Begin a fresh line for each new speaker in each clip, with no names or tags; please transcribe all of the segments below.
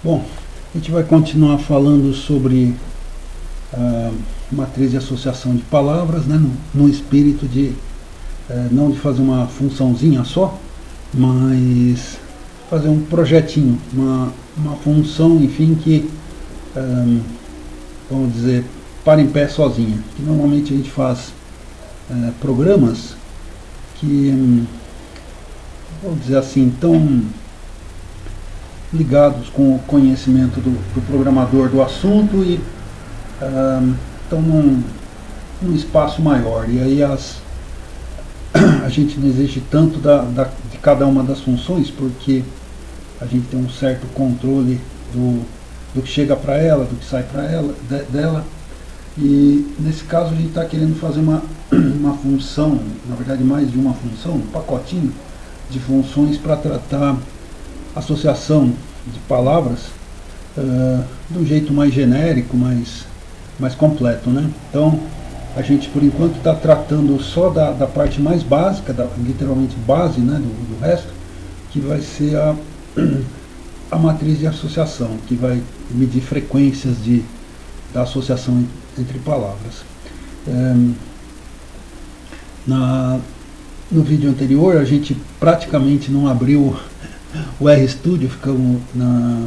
Bom, a gente vai continuar falando sobre a matriz de associação de palavras, né, no espírito de não de fazer uma funçãozinha só, mas fazer um projetinho, uma função, enfim, que, vamos dizer, para em pé sozinha. Que normalmente a gente faz programas que, vamos dizer assim, estão ligados com o conhecimento do programador do assunto e estão num espaço maior. E aí a gente não exige tanto de cada uma das funções, porque a gente tem um certo controle do que chega para ela, do que sai para ela, dela. E nesse caso a gente está querendo fazer uma função, na verdade mais de uma função, um pacotinho de funções para tratar associação de palavras de um jeito mais genérico, mais completo, né? Então a gente por enquanto está tratando só da parte mais básica, literalmente base, né, do resto, que vai ser a matriz de associação, que vai medir frequências da associação entre palavras. No vídeo anterior a gente praticamente não abriu o RStudio, ficamos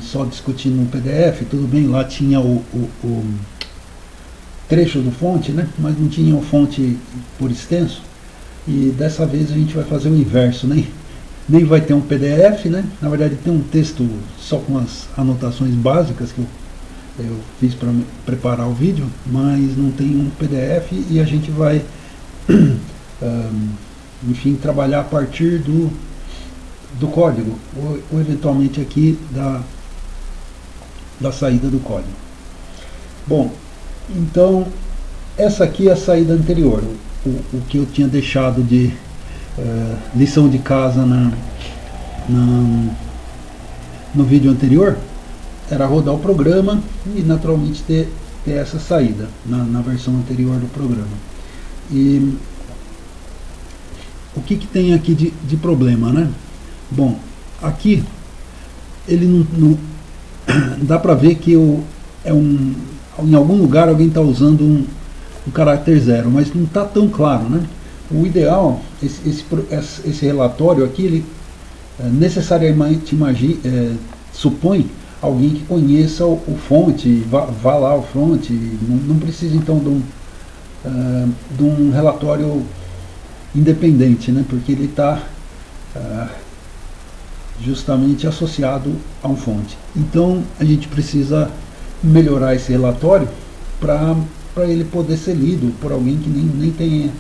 só discutindo no PDF, tudo bem, lá tinha o trecho do fonte, né, mas não tinha o fonte por extenso, e dessa vez a gente vai fazer o inverso, nem vai ter um PDF, né, na verdade tem um texto só com as anotações básicas que eu fiz para preparar o vídeo, mas não tem um PDF e a gente vai enfim, trabalhar a partir do código, ou eventualmente aqui da saída do código. Bom, então essa aqui é a saída anterior, o que eu tinha deixado de lição de casa no vídeo anterior era rodar o programa e naturalmente ter essa saída na versão anterior do programa. E o que tem aqui de problema, né? Bom, aqui ele não dá para ver que em algum lugar alguém está usando um caráter zero, mas não está tão claro, né? O ideal, esse relatório aqui, ele necessariamente supõe alguém que conheça o fonte, vá lá ao fonte, não precisa então de um relatório independente, né? Porque ele está justamente associado a um fonte. Então a gente precisa melhorar esse relatório para ele poder ser lido por alguém que nem tenha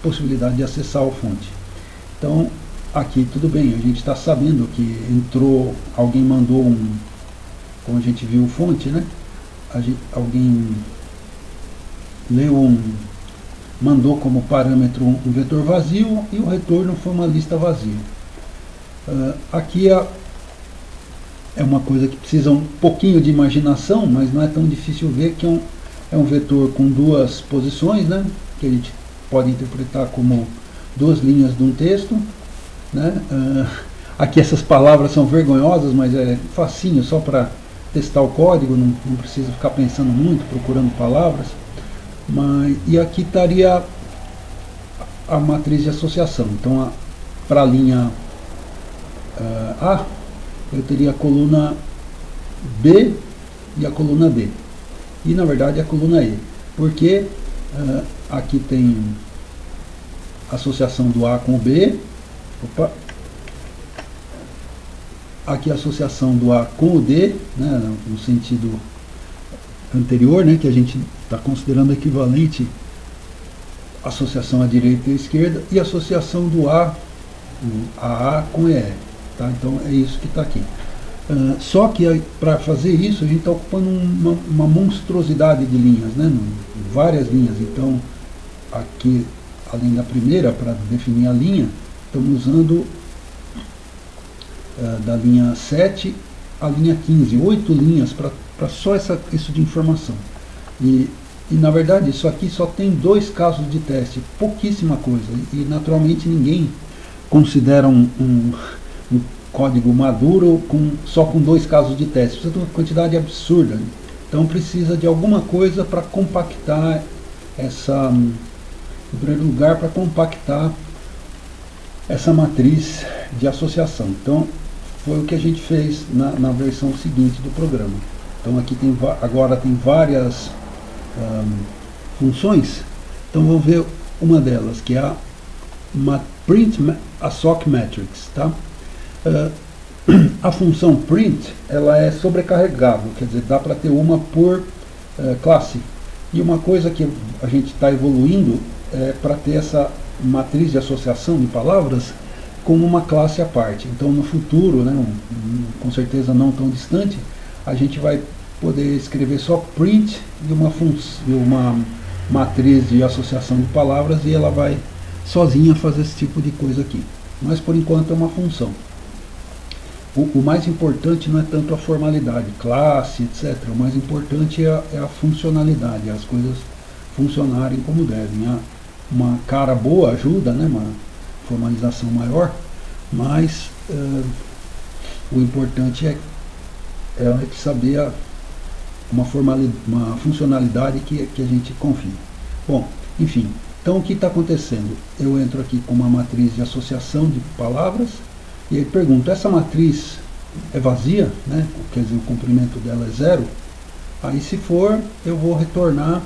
possibilidade de acessar a fonte. Então aqui tudo bem, a gente está sabendo que alguém mandou como a gente viu o fonte, né? Alguém mandou como parâmetro um vetor vazio e o retorno foi uma lista vazia. Aqui é uma coisa que precisa um pouquinho de imaginação, mas não é tão difícil ver que é um vetor com duas posições, né, que a gente pode interpretar como duas linhas de um texto, né. Aqui essas palavras são vergonhosas, mas é facinho, só para testar o código, não precisa ficar pensando muito, procurando palavras. E aqui estaria a matriz de associação. Então para a linha A eu teria a coluna B e a coluna D, e na verdade a coluna E, porque aqui tem associação do A com o B, aqui a associação do A com o D, né, no sentido anterior, né, que a gente está considerando equivalente associação à direita e à esquerda, e associação do A com EE. Tá? Então é isso que está aqui. Só que para fazer isso a gente está ocupando uma monstruosidade de linhas, né? Várias linhas. Então aqui, além da primeira, para definir a linha, estamos usando da linha 7 à linha 15, 8 linhas para só isso de informação. E na verdade isso aqui só tem 2 casos de teste, pouquíssima coisa, e naturalmente ninguém considera código maduro só com 2 casos de teste. Precisa de uma quantidade absurda. Né? Então precisa de alguma coisa para compactar essa, em primeiro lugar, para compactar essa matriz de associação. Então foi o que a gente fez na versão seguinte do programa. Então aqui agora tem várias funções. Então vamos ver uma delas, que é a print assoc matrix, tá? A função print, ela é sobrecarregável, quer dizer, dá para ter uma por classe. E uma coisa que a gente está evoluindo é para ter essa matriz de associação de palavras como uma classe à parte. Então no futuro, né, com certeza não tão distante, a gente vai poder escrever só print e uma matriz de associação de palavras, e ela vai sozinha fazer esse tipo de coisa aqui. Mas por enquanto é uma função. O mais importante não é tanto a formalidade, classe, etc. O mais importante é a funcionalidade, as coisas funcionarem como devem. Uma cara boa ajuda, né, uma formalização maior, mas o importante é saber uma funcionalidade que a gente confie. Bom, enfim, então o que está acontecendo? Eu entro aqui com uma matriz de associação de palavras, e aí pergunto, essa matriz é vazia, né? Quer dizer, o comprimento dela é 0? Aí se for, eu vou retornar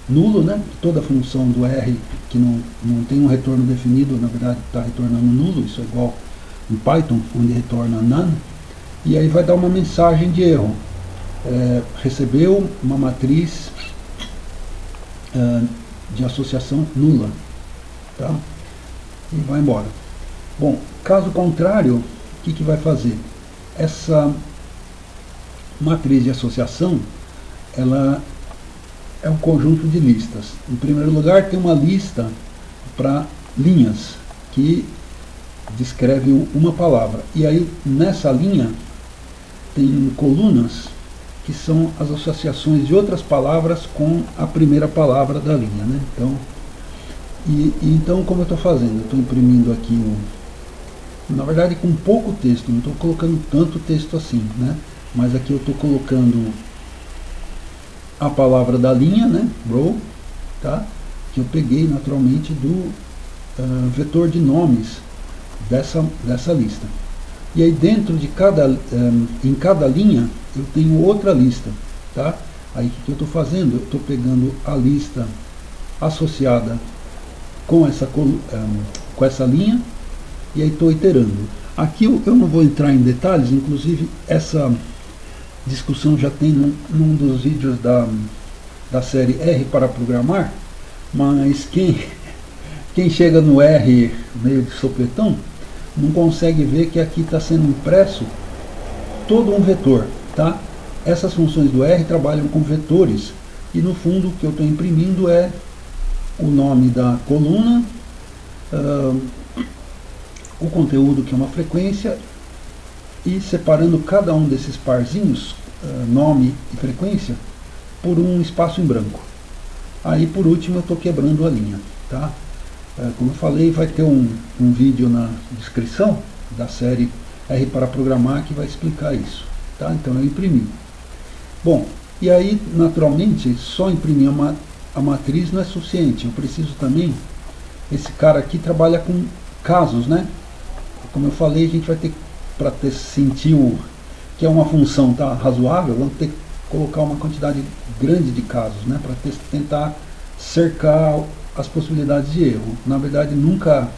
nulo, né? Toda função do R que não tem um retorno definido, na verdade está retornando nulo, isso é igual em Python, onde retorna none, e aí vai dar uma mensagem de erro. Recebeu uma matriz de associação nula, tá? E vai embora. Bom, caso contrário, o que vai fazer? Essa matriz de associação, ela é um conjunto de listas. Em primeiro lugar, tem uma lista para linhas, que descreve uma palavra. E aí, nessa linha, tem colunas, que são as associações de outras palavras com a primeira palavra da linha, né? Então, como eu estou fazendo? Eu estou imprimindo aqui na verdade com pouco texto, não estou colocando tanto texto assim, né? Mas aqui eu estou colocando a palavra da linha, né? Row, tá? Que eu peguei naturalmente do vetor de nomes dessa lista. E aí dentro de em cada linha eu tenho outra lista, tá? Aí o que eu estou fazendo? Eu estou pegando a lista associada com essa linha, e aí estou iterando. Aqui eu não vou entrar em detalhes, inclusive essa discussão já tem num dos vídeos da série R para programar, mas quem chega no R meio de sopetão não consegue ver que aqui está sendo impresso todo um vetor, tá? Essas funções do R trabalham com vetores, e no fundo o que eu estou imprimindo é o nome da coluna, o conteúdo, que é uma frequência, e separando cada um desses parzinhos, nome e frequência, por um espaço em branco. Aí por último eu estou quebrando a linha, tá? Como eu falei, vai ter um vídeo na descrição da série R para programar que vai explicar isso, tá? Então eu imprimi. Bom, e aí naturalmente só imprimir a matriz não é suficiente. Eu preciso também, esse cara aqui trabalha com casos, né? Como eu falei, a gente vai ter, para sentir que é uma função tá razoável, vamos ter que colocar uma quantidade grande de casos, né? Para tentar cercar as possibilidades de erro. Na verdade, nunca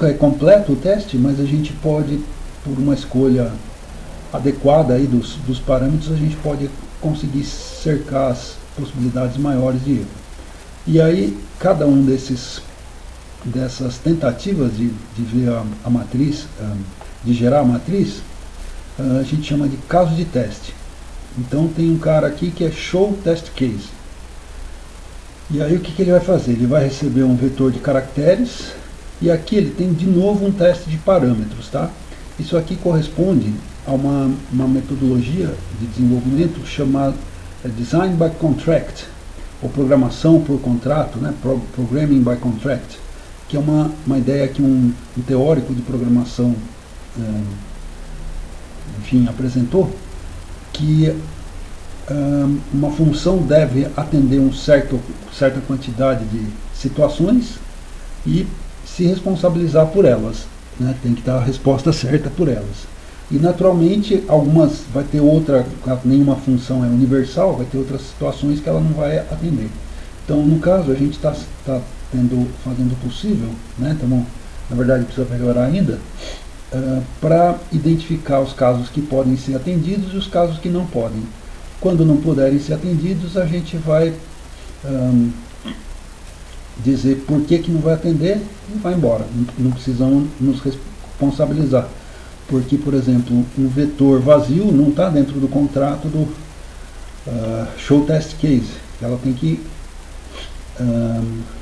é completo o teste, mas a gente pode, por uma escolha adequada aí dos parâmetros, a gente pode conseguir cercar as possibilidades maiores de erro. E aí, cada um dessas tentativas de ver a matriz, de gerar a matriz, a gente chama de caso de teste. Então tem um cara aqui que é show test case. E aí o que ele vai fazer? Ele vai receber um vetor de caracteres, e aqui ele tem de novo um teste de parâmetros, tá? Isso aqui corresponde a uma metodologia de desenvolvimento chamada Design by Contract, ou programação por contrato, né? Programming by Contract, que é uma ideia que um teórico de programação enfim, apresentou, que uma função deve atender certa quantidade de situações e se responsabilizar por elas, né? Tem que dar a resposta certa por elas. E naturalmente algumas vai ter outra, nenhuma função é universal, vai ter outras situações que ela não vai atender. Então, no caso, a gente está fazendo o possível, né? Então, na verdade precisa melhorar ainda, para identificar os casos que podem ser atendidos e os casos que não podem. Quando não puderem ser atendidos, a gente vai dizer por que não vai atender e vai embora. Não precisam nos responsabilizar. Porque, por exemplo, um vetor vazio não está dentro do contrato do show test case. Ela tem que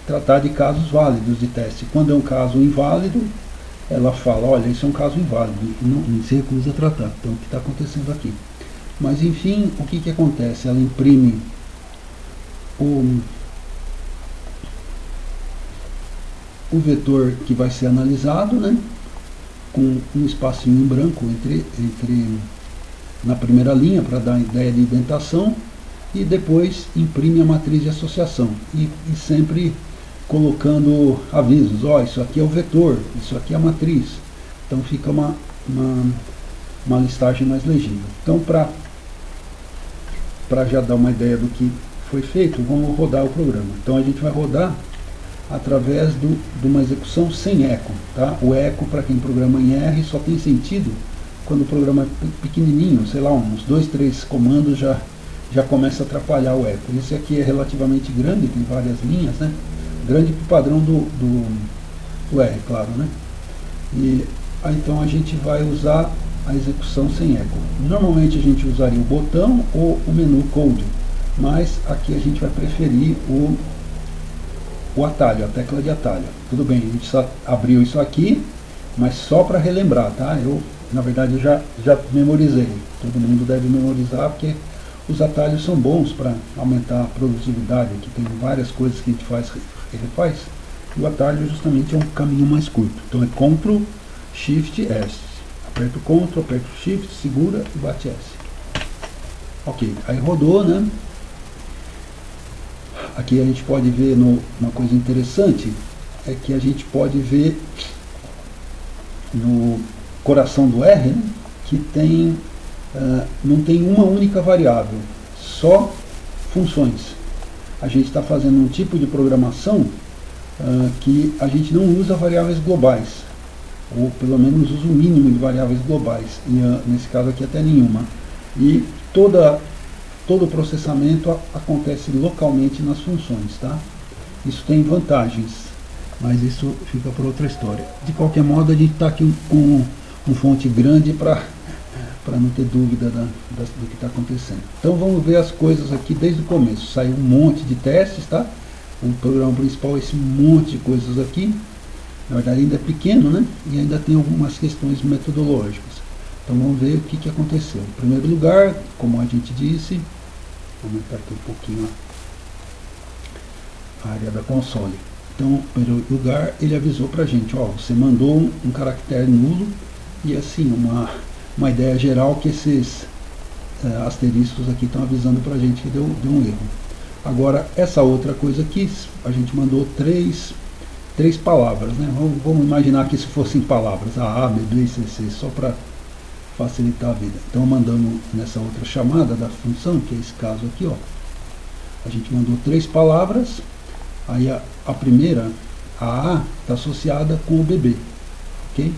tratar de casos válidos de teste. Quando é um caso inválido, ela fala, olha, isso é um caso inválido, e não se recusa a tratar. Então, o que está acontecendo aqui? Mas, enfim, o que acontece? Ela imprime o vetor que vai ser analisado, né, com um espacinho em branco na primeira linha, para dar a ideia de indentação, e depois imprime a matriz de associação, e sempre colocando avisos, isso aqui é o vetor, isso aqui é a matriz. Então fica uma listagem mais legível. Então, para já dar uma ideia do que foi feito, vamos rodar o programa. Então a gente vai rodar através de uma execução sem eco. Tá? O eco, para quem programa em R, só tem sentido quando o programa é pequenininho, sei lá, uns 2, 3 comandos já começa a atrapalhar o eco. Esse aqui é relativamente grande, tem várias linhas, né? Grande para o padrão do R, claro, né? E então a gente vai usar a execução sem eco. Normalmente a gente usaria o botão ou o menu code, mas aqui a gente vai preferir o atalho, a tecla de atalho. Tudo bem, a gente só abriu isso aqui, mas só para relembrar, tá? Eu, na verdade, já memorizei. Todo mundo deve memorizar, porque os atalhos são bons para aumentar a produtividade. Aqui tem várias coisas que a gente faz, ele faz, e o atalho justamente é um caminho mais curto. Então é Ctrl, Shift, S. Aperta o Ctrl, aperta o Shift, segura e bate S. Ok, aí rodou, né? Aqui a gente pode ver uma coisa interessante, é que a gente pode ver no coração do R, né, que tem, não tem uma única variável, só funções. A gente está fazendo um tipo de programação que a gente não usa variáveis globais, ou pelo menos usa o mínimo de variáveis globais, e nesse caso aqui até nenhuma. E todo o processamento acontece localmente nas funções, tá? Isso tem vantagens, mas isso fica para outra história. De qualquer modo, a gente está aqui com uma fonte grande para não ter dúvida do que está acontecendo. Então vamos ver as coisas aqui desde o começo. Saiu um monte de testes, tá? O programa principal é esse monte de coisas aqui. Na verdade ainda é pequeno, né? E ainda tem algumas questões metodológicas. Então vamos ver o que aconteceu. Em primeiro lugar, como a gente disse, vou aumentar aqui um pouquinho a área da console. Então, em primeiro lugar, ele avisou para a gente, você mandou um caractere nulo, e assim, uma ideia geral que esses asteriscos aqui estão avisando para a gente que deu um erro. Agora, essa outra coisa aqui, a gente mandou três palavras, né? Vamos imaginar que isso fossem palavras, A, B, B, C, C, só para facilitar a vida. Então, mandando nessa outra chamada da função, que é esse caso aqui, a gente mandou 3 palavras, aí a primeira, a está associada com o bebê, ok?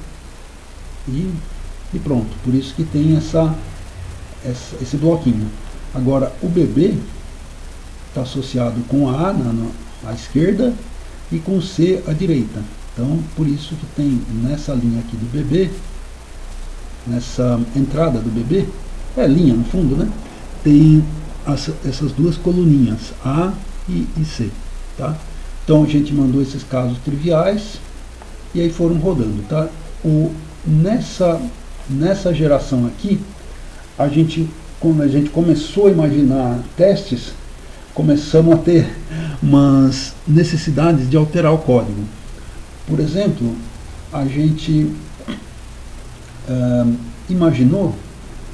E pronto, por isso que tem esse bloquinho. Agora, o bebê está associado com a à esquerda e com C à direita. Então, por isso que tem nessa linha aqui do bebê, nessa entrada do bebê, linha no fundo, né? Tem essas duas coluninhas, A e C, tá? Então a gente mandou esses casos triviais e aí foram rodando, tá? Nessa geração aqui, quando a gente começou a imaginar testes, começamos a ter umas necessidades de alterar o código. Por exemplo, a gente imaginou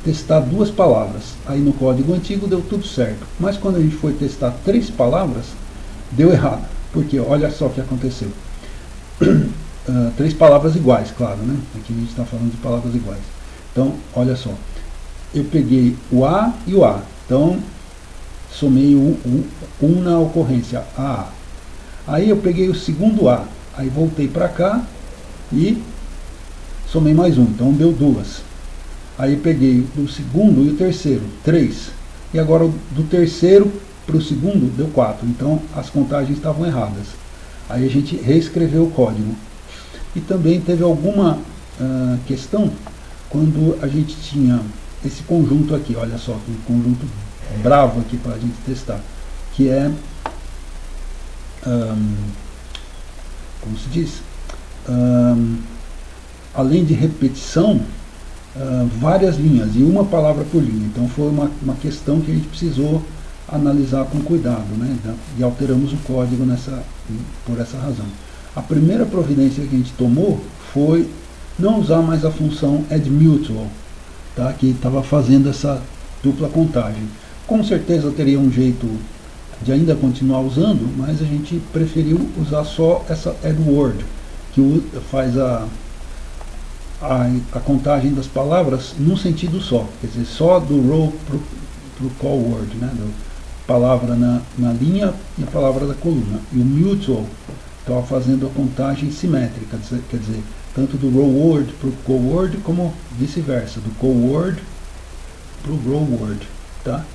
testar 2 palavras. Aí no código antigo deu tudo certo. Mas quando a gente foi testar 3 palavras, deu errado. Porque olha só o que aconteceu. 3 palavras iguais, claro, né? Aqui a gente está falando de palavras iguais. Então, olha só. Eu peguei o A e o A. Então, somei um na ocorrência A. Aí eu peguei o segundo A. Aí voltei para cá e somei mais um. Então deu 2. Aí peguei do segundo e o terceiro, 3. E agora do terceiro para o segundo deu 4. Então as contagens estavam erradas. Aí a gente reescreveu o código. E também teve alguma questão quando a gente tinha esse conjunto aqui. Olha só, um conjunto bravo aqui para a gente testar. Que é, como se diz? Além de repetição, várias linhas e uma palavra por linha. Então foi uma questão que a gente precisou analisar com cuidado, né? E alteramos o código por essa razão. A primeira providência que a gente tomou foi não usar mais a função addMutual, tá? Que estava fazendo essa dupla contagem. Com certeza teria um jeito de ainda continuar usando, mas a gente preferiu usar só essa addWord, que faz a contagem das palavras num sentido só, quer dizer, só do row para o call word, né, palavra na linha e a palavra da coluna. E o mutual estava fazendo a contagem simétrica, quer dizer, tanto do row word para o call word, como vice-versa, do call word para o row word, tá?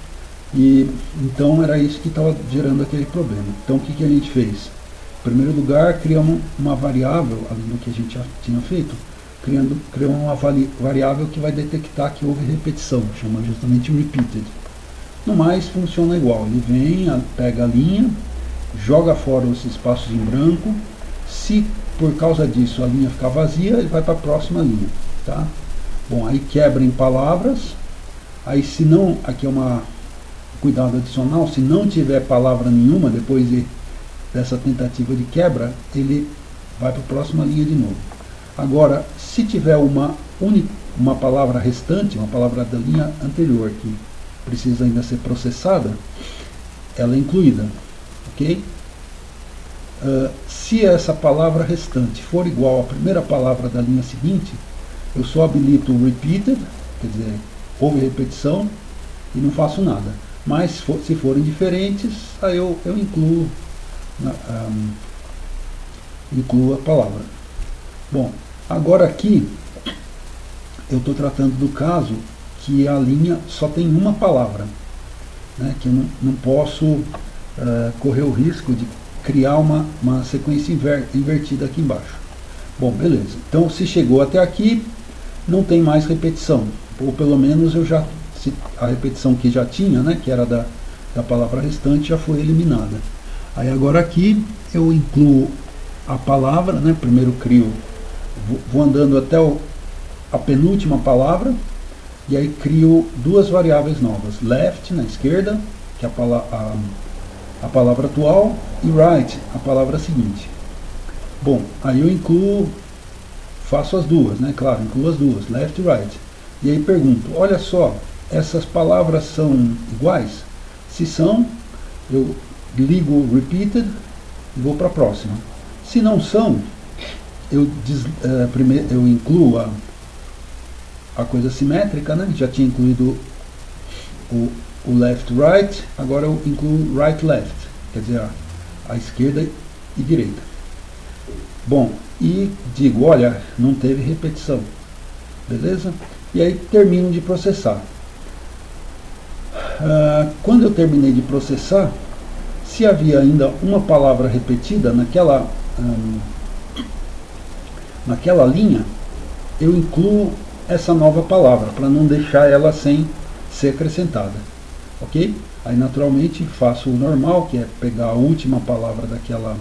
E então era isso que estava gerando aquele problema. Então o que a gente fez? Em primeiro lugar, criamos uma variável, além do que a gente já tinha feito, criamos uma variável que vai detectar que houve repetição, chama justamente repeated. No mais, funciona igual. Ele vem, pega a linha, joga fora os espaços em branco. Se por causa disso a linha ficar vazia, ele vai para a próxima linha, tá? Bom, aí quebra em palavras. Aí se não, aqui é uma cuidado adicional, se não tiver palavra nenhuma depois dessa tentativa de quebra, ele vai para a próxima linha de novo. Agora, se tiver uma palavra restante, uma palavra da linha anterior que precisa ainda ser processada, ela é incluída, ok? Se essa palavra restante for igual à primeira palavra da linha seguinte, eu só habilito o repeated, quer dizer, houve repetição, e não faço nada. Mas se forem diferentes, aí eu incluo a palavra. Bom, agora aqui eu estou tratando do caso que a linha só tem uma palavra, né, que eu não posso correr o risco de criar uma sequência invertida aqui embaixo. Bom, beleza. Então se chegou até aqui, não tem mais repetição, ou pelo menos a repetição que já tinha, né, que era da palavra restante, já foi eliminada. Aí agora aqui eu incluo a palavra, né, primeiro vou andando até a penúltima palavra, e aí crio 2 variáveis novas, left na esquerda, que é a palavra atual, e right, a palavra seguinte. Bom, aí eu faço as duas, né, claro, incluo as duas, left e right. E aí pergunto, olha só, essas palavras são iguais? Se são, eu ligo o repeated e vou para a próxima. Se não são, primeiro eu incluo a coisa simétrica, né? Já tinha incluído o left right, agora eu incluo right left, quer dizer, a esquerda e direita. Bom, e digo, olha, não teve repetição, beleza? E aí termino de processar. Quando eu terminei de processar, se havia ainda uma palavra repetida naquela linha, eu incluo essa nova palavra, para não deixar ela sem ser acrescentada, ok? Aí naturalmente faço o normal, que é pegar a última palavra daquela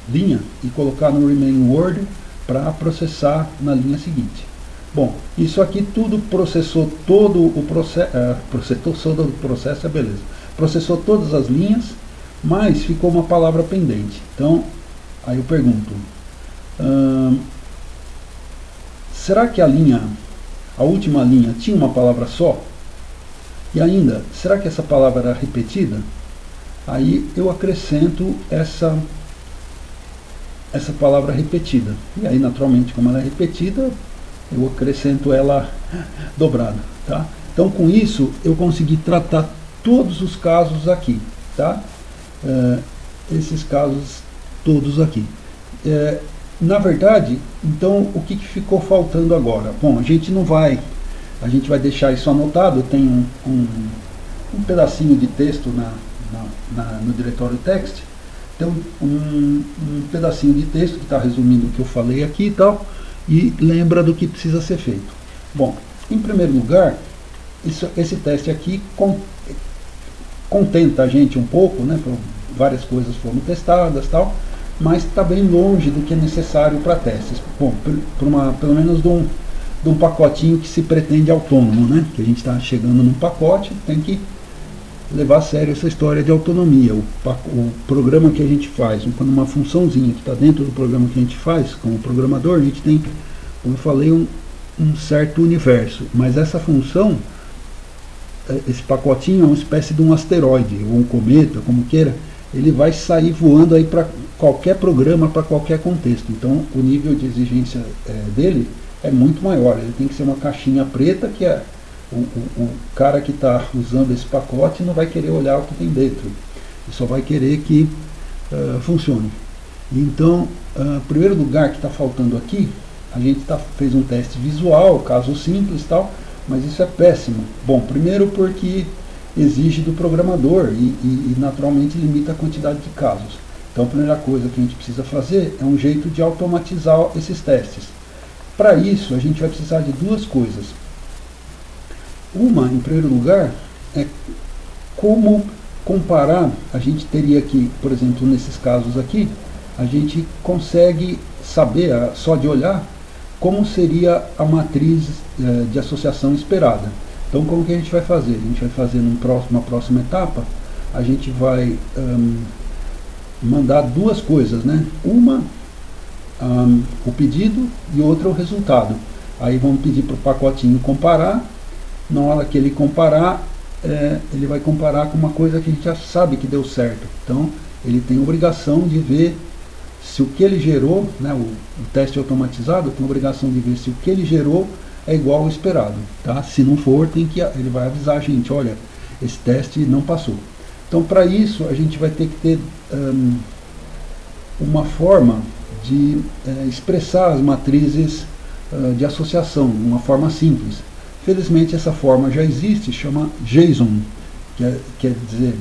linha e colocar no remain word para processar na linha seguinte. Bom, isso aqui tudo processou todo o processo, beleza. Processou todas as linhas, mas ficou uma palavra pendente. Então Aí eu pergunto, será que a última linha tinha uma palavra só? E ainda, será que essa palavra era repetida? Aí eu acrescento essa palavra repetida. E aí, naturalmente, como ela é repetida, eu acrescento ela dobrada. Tá? Então, com isso, eu consegui tratar todos os casos aqui. Tá? Esses casos todos aqui. Na verdade, então, o que ficou faltando agora? Bom, a gente vai deixar isso anotado. Tem um pedacinho de texto no diretório text. Tem um pedacinho de texto que está resumindo o que eu falei aqui e tal, e lembra do que precisa ser feito. Bom, em primeiro lugar, esse teste aqui contenta a gente um pouco, né? Várias coisas foram testadas tal, mas está bem longe do que é necessário para testes. Bom, pelo menos de um pacotinho que se pretende autônomo, né? Que a gente está chegando num pacote, tem que levar a sério essa história de autonomia. O programa que a gente faz, quando uma funçãozinha que está dentro do programa que a gente faz, como programador, a gente tem, como eu falei, um certo universo. Mas essa função, esse pacotinho é uma espécie de um asteroide, ou um cometa, como queira, ele vai sair voando aí para qualquer programa, para qualquer contexto. Então o nível de exigência dele é muito maior. Ele tem que ser uma caixinha preta que o cara que está usando esse pacote não vai querer olhar o que tem dentro. Ele só vai querer que funcione. Então, em primeiro lugar que está faltando aqui, a gente fez um teste visual, caso simples e tal, mas isso é péssimo. Bom, primeiro porque exige do programador e naturalmente limita a quantidade de casos. Então a primeira coisa que a gente precisa fazer é um jeito de automatizar esses testes. Para isso a gente vai precisar de duas coisas. Uma, em primeiro lugar, é como comparar. A gente teria que, por exemplo, nesses casos aqui, a gente consegue saber, só de olhar, como seria a matriz de associação esperada. Então, como que a gente vai fazer? A gente vai fazer numa próxima etapa, a gente vai mandar duas coisas, né? Uma, o pedido, e outra, o resultado. Aí vamos pedir para o pacotinho comparar. Na hora que ele comparar, ele vai comparar com uma coisa que a gente já sabe que deu certo. Então, ele tem obrigação de ver se o que ele gerou, né, o teste automatizado tem a obrigação de ver se o que ele gerou é igual ao esperado. Tá? Se não for, ele vai avisar a gente, olha, esse teste não passou. Então, para isso, a gente vai ter que ter uma forma de expressar as matrizes de associação, uma forma simples. Felizmente essa forma já existe, chama JSON, quer dizer,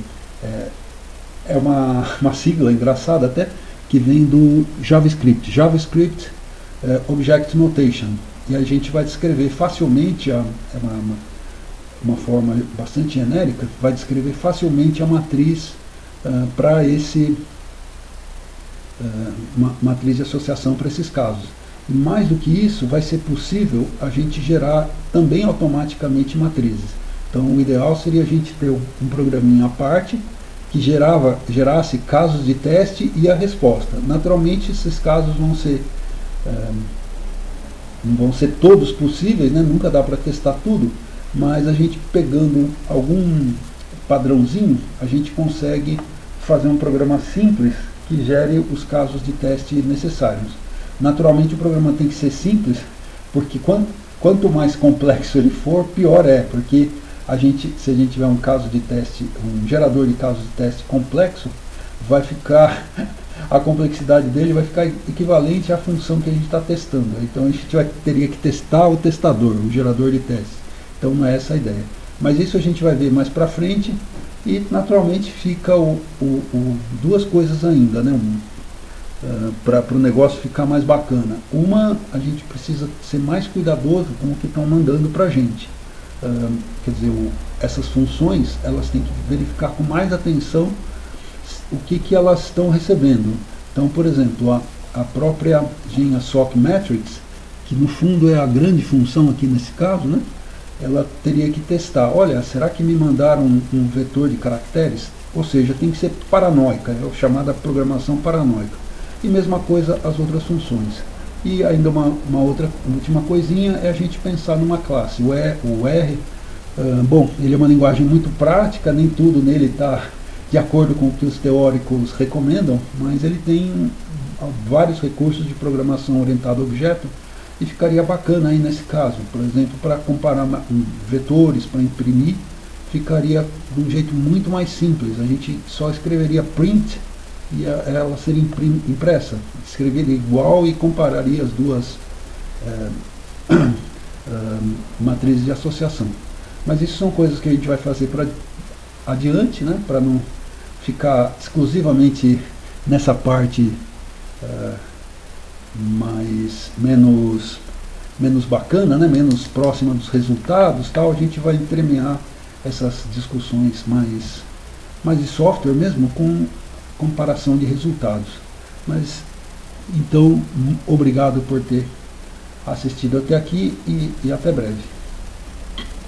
é uma sigla engraçada até, que vem do JavaScript, Object Notation, e a gente vai descrever facilmente, uma forma bastante genérica, vai descrever facilmente a matriz para uma matriz de associação para esses casos. E mais do que isso, vai ser possível a gente gerar também automaticamente matrizes. Então o ideal seria a gente ter um programinha à parte que gerasse casos de teste e a resposta. Naturalmente esses casos não vão ser todos possíveis, né? Nunca dá para testar tudo, mas a gente pegando algum padrãozinho, a gente consegue fazer um programa simples que gere os casos de teste necessários. Naturalmente o programa tem que ser simples, porque quanto mais complexo ele for, pior é, porque se a gente tiver um caso de teste, um gerador de casos de teste complexo, a complexidade dele vai ficar equivalente à função que a gente está testando. Então a gente teria que testar o testador, o gerador de teste. Então não é essa a ideia. Mas isso a gente vai ver mais para frente, e naturalmente fica duas coisas ainda, né? Para o negócio ficar mais bacana. Uma, a gente precisa ser mais cuidadoso com o que estão mandando para a gente. Quer dizer, essas funções, elas têm que verificar com mais atenção o que elas estão recebendo. Então, por exemplo, a própria GenASsoc Matrix, que no fundo é a grande função aqui nesse caso, né? Ela teria que testar, olha, será que me mandaram um vetor de caracteres? Ou seja, tem que ser paranoica, é a chamada programação paranoica. e mesma coisa as outras funções. E ainda uma última coisinha é a gente pensar numa classe. O R, bom, ele é uma linguagem muito prática, nem tudo nele está de acordo com o que os teóricos recomendam, mas ele tem vários recursos de programação orientada a objeto, e ficaria bacana aí nesse caso. Por exemplo, para comparar vetores, para imprimir, ficaria de um jeito muito mais simples. A gente só escreveria print e ela seria impressa. Escreveria igual e compararia as duas matrizes de associação. Mas isso são coisas que a gente vai fazer para adiante, né, para não ficar exclusivamente nessa parte menos bacana, né, menos próxima dos resultados, tal. A gente vai entremear essas discussões mais de software mesmo, com comparação de resultados. Mas então, obrigado por ter assistido até aqui e até breve.